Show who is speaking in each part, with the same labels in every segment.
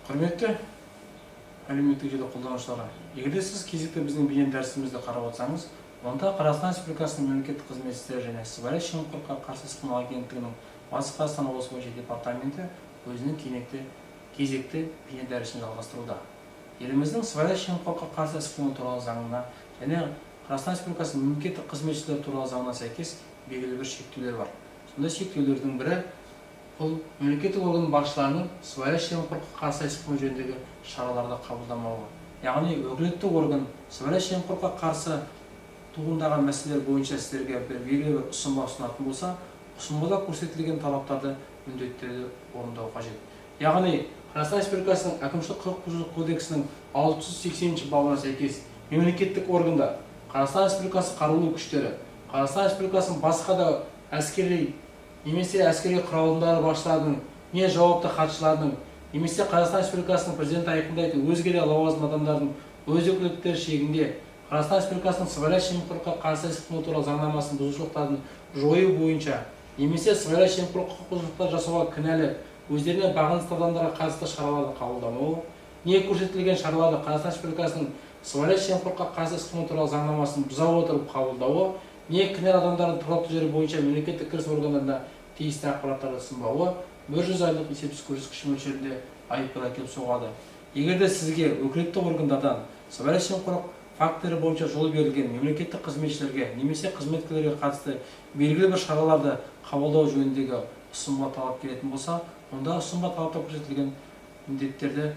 Speaker 1: Құрметті әлеуметтік желі қолданушылары, егер сіз кезекті біздің бейне дәрісімізді қарап отырсаңыз, онда Қазақстан Республикасының мемлекеттік қызмет істері және сыбайлас жемқорлыққа қарсы іс-қимыл агенттігінің Батыс Қазақстан облысы бойынша департаменті өзінің кезекті бейне дәрісін жалғастыруда. Еліміздің сыбайлас жемқорлыққа қарсы іс-қимыл туралы заңына және Қазақстан Республикасының мемлекеттік қызметшілер туралы заңына сәйкес белгілі бір шектеулер бар. Сондай шектеулердің бірі бұл мемлекеттік орган басшыларының сыбайлас жемқорлыққа қарсы іс-қимыл жөніндегі шараларды қабылдамауы. Яғни өкілетті орган сыбайлас жемқорлыққа қарсы туындаған мәселелер бойынша сіздерге белгілі бір ұсынма ұсынатын болса, ұсынмада көрсетілген талаптарды, міндеттерді орындау қажет. Яғни Қазақстан Республикасының әкімшілік құқық бұзушылық кодексінің 680 бабына сәйкес мемлекеттік органдар, Қазақстан Республикасы қарулы күштері, Қазақстан Республикасының басқа да әскери немесе әскери құралымдары басшыларының не жауапты хатшыларының немесе Қазақстан Республикасының президенті айқындайтын өзге де лауазымды адамдардың өз өкілеттіктері шегінде Қазақстан Республикасының сыбайлас жемқорлыққа қарсы іс-қимыл туралы заңнамасының бұзушылықтарын жою бойынша немесе сыбайлас жемқорлық құқық бұзушылықтар жасауға кінәлі өздеріне бағынысты адамдарға қатысты шараларды қабылдамауы, не көрсетілген шараларды Қазақстан Республикасының сыбайлас жемқорлыққа қарсы іс-қимыл туралы заңнамасын бұза отырып қабылдауы, не кінәлі адамдардың тұрақты жері бойынша мемлекеттік кіріс органдарына тиісті ақпараттарды ұсынбауы 100 айлық есептік көрсеткіш мөлшерінде айыппұл әкеліп соғады. Егер де сізге өкілетті органдардан сыбайлас жемқорлық фактілері бойынша жол берілген мемлекеттік қызметшілерге немесе қызметкерлерге қатысты белгілі бір шараларды қабылдау жөніндегі ұсынма талап келетін болса, онда ұсынма талапта көрсетілген міндеттерді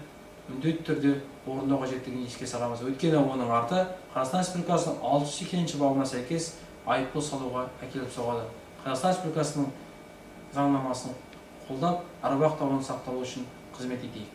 Speaker 1: міндетті түрде орындау қажеттігін еске саламыз. Өйткені оның арты Қазақстан Республикасының 680 бабына сәйкес айыппұл салуға әкеліп соғады. Қазақстан Республикасының заңнамасын қолдап, ары-бақ сақталу үшін қызмет етейік.